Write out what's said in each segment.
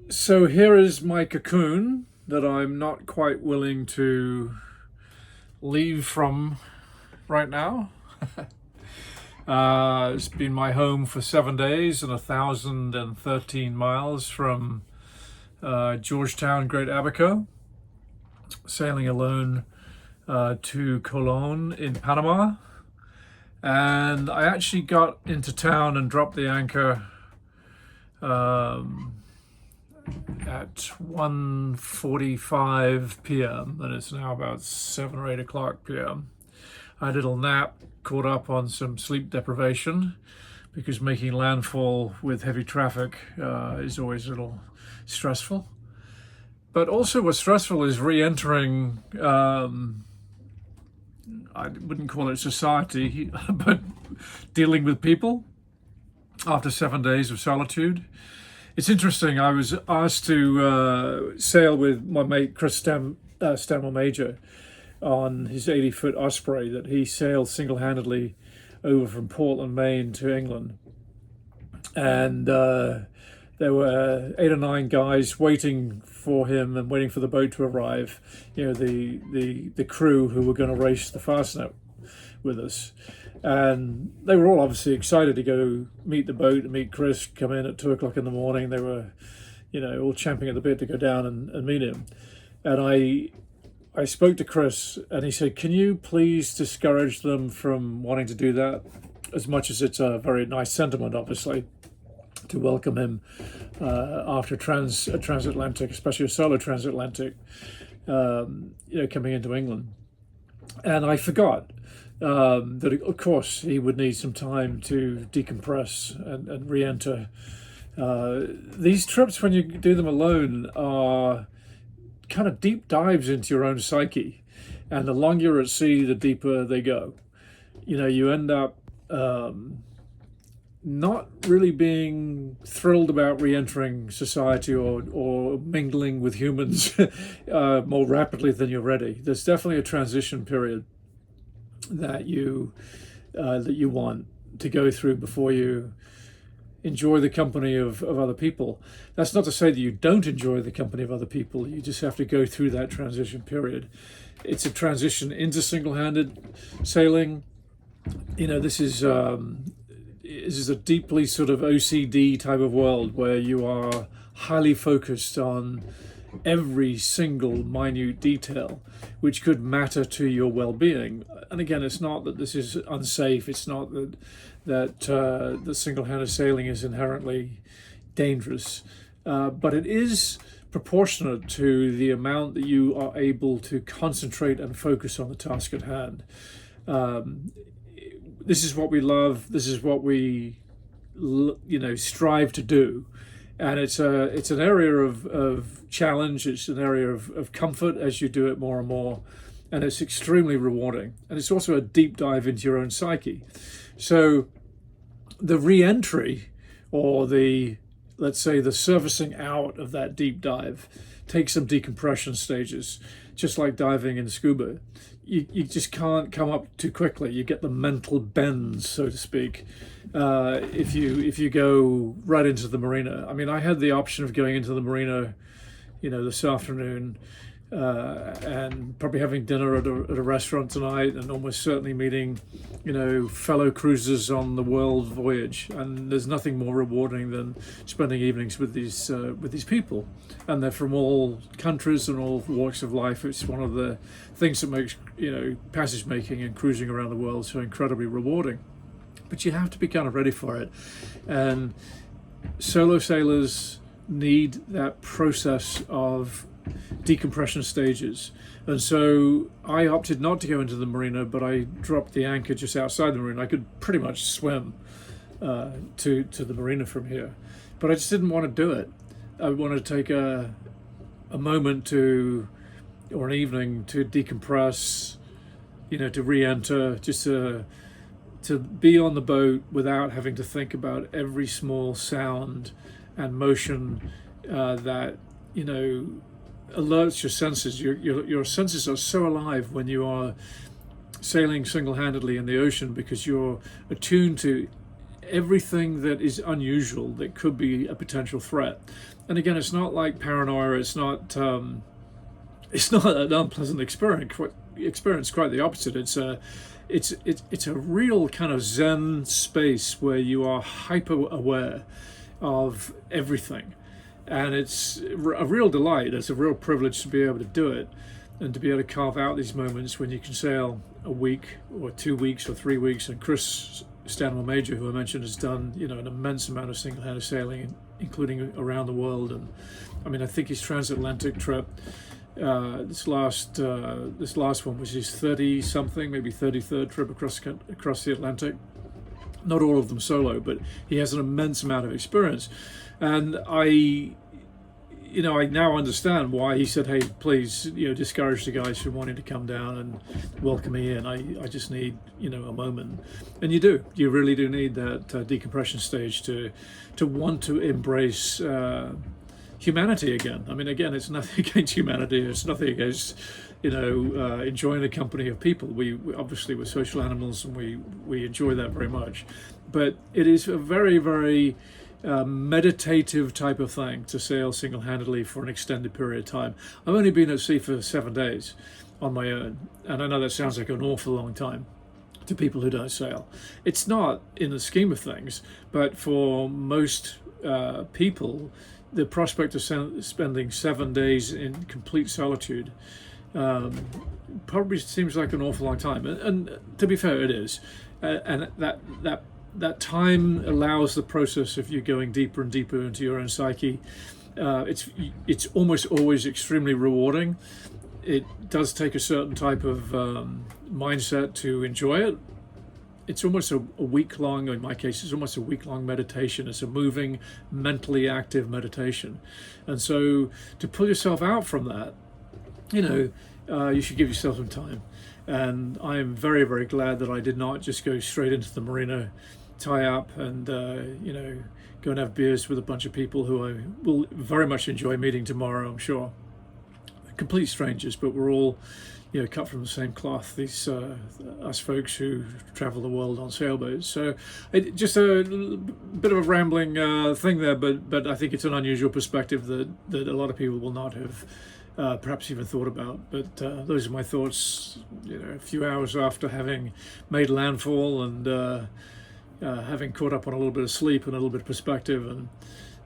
So here is my cocoon that I'm not quite willing to leave from right now. It's been my home for 7 days and 1,013 miles from Georgetown, Great Abaco, sailing alone to Colon in Panama. And I actually got into town and dropped the anchor um, at 1:45 p.m. and it's now about 7 or 8 o'clock p.m. I had a little nap, caught up on some sleep deprivation because making landfall with heavy traffic is always a little stressful. But also what's stressful is re-entering, I wouldn't call it society, but dealing with people after 7 days of solitude. It's interesting. I was asked to sail with my mate Chris Stanwell Major on his 80-foot Osprey that he sailed single-handedly over from Portland, Maine to England. And there were 8 or 9 guys waiting for him and waiting for the boat to arrive. You know, the crew who were going to race the Fastnet with us. And they were all obviously excited to go meet the boat and meet Chris, come in at 2 o'clock in the morning. They were, all champing at the bit to go down and meet him. And I spoke to Chris and he said, can you please discourage them from wanting to do that? As much as it's a very nice sentiment, obviously, to welcome him after a transatlantic, especially a solo transatlantic, coming into England. And I forgot that, of course, he would need some time to decompress and re-enter. These trips, when you do them alone, are kind of deep dives into your own psyche. And the longer you're at sea, the deeper they go. You end up not really being thrilled about re-entering society or mingling with humans more rapidly than you're ready. There's definitely a transition period that you want to go through before you enjoy the company of other people. That's not to say that you don't enjoy the company of other people. You just have to go through that transition period. It's a transition into single-handed sailing. This is a deeply sort of OCD type of world where you are highly focused on every single minute detail which could matter to your well-being. And again, it's not that this is unsafe. It's not that the single-handed sailing is inherently dangerous, but it is proportionate to the amount that you are able to concentrate and focus on the task at hand. This is what we love. This is what we, strive to do, and it's an area of challenge. It's an area of comfort as you do it more and more, and it's extremely rewarding. And it's also a deep dive into your own psyche. So, the re-entry, or let's say the servicing out of that deep dive, takes some decompression stages, just like diving in scuba. You just can't come up too quickly. You get the mental bends, so to speak, if you go right into the marina. I mean, I had the option of going into the marina, this afternoon, and probably having dinner at a restaurant tonight, and almost certainly meeting, fellow cruisers on the world voyage. And there's nothing more rewarding than spending evenings with these people, and they're from all countries and all walks of life. It's one of the things that makes passage making and cruising around the world so incredibly rewarding. But you have to be kind of ready for it, and solo sailors need that process of decompression stages. And so I opted not to go into the marina, but I dropped the anchor just outside the marina. I could pretty much swim to the marina from here, but I just didn't want to do it. I wanted to take a moment or an evening to decompress, to re-enter, just to be on the boat without having to think about every small sound and motion that alerts your senses. Your senses are so alive when you are sailing single-handedly in the ocean, because you're attuned to everything that is unusual that could be a potential threat. And again, it's not like paranoia. It's not an unpleasant experience. Quite the opposite. It's a real kind of Zen space where you are hyper aware of everything, and it's a real delight. It's a real privilege to be able to do it, and to be able to carve out these moments when you can sail a week or 2 weeks or 3 weeks. And Chris Stanmore Major, who I mentioned, has done an immense amount of single-handed sailing, including around the world. And I mean, I think his transatlantic trip, this last one was his 30 something, maybe 33rd trip across the Atlantic. Not all of them solo, but he has an immense amount of experience. And I now understand why he said, hey, please, discourage the guys from wanting to come down and welcome me in. I just need, a moment. And you really do need that decompression stage to want to embrace humanity again. I mean, again, it's nothing against humanity. It's nothing against, enjoying the company of people. We obviously, we're social animals, and we enjoy that very much. But it is a very, very meditative type of thing to sail single-handedly for an extended period of time. I've only been at sea for 7 days on my own, and I know that sounds like an awful long time to people who don't sail. It's not in the scheme of things, but for most people, the prospect of spending 7 days in complete solitude probably seems like an awful long time, and to be fair, it is. And that time allows the process of you going deeper and deeper into your own psyche. It's almost always extremely rewarding. It does take a certain type of mindset to enjoy it. It's almost a week-long, in my case, it's almost a week-long meditation. It's a moving, mentally active meditation. And so to pull yourself out from that, you should give yourself some time. And I am very, very glad that I did not just go straight into the marina, tie up, and go and have beers with a bunch of people who I will very much enjoy meeting tomorrow, I'm sure. Complete strangers, but we're all cut from the same cloth, these us folks who travel the world on sailboats. So just a bit of a rambling thing there, but I think it's an unusual perspective that a lot of people will not have perhaps even thought about. But those are my thoughts, a few hours after having made landfall and having caught up on a little bit of sleep and a little bit of perspective,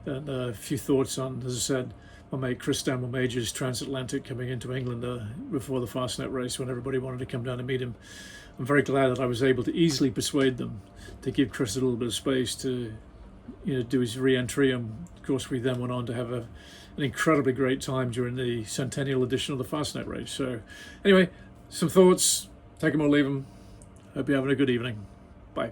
and a few thoughts on, as I said, my mate Chris Stanmore Major's transatlantic coming into England before the Fastnet race, when everybody wanted to come down and meet him. I'm very glad that I was able to easily persuade them to give Chris a little bit of space to do his re-entry. And of course we then went on to have an incredibly great time during the centennial edition of the Fastnet race. So anyway, some thoughts, take them or leave them. Hope you're having a good evening. Bye.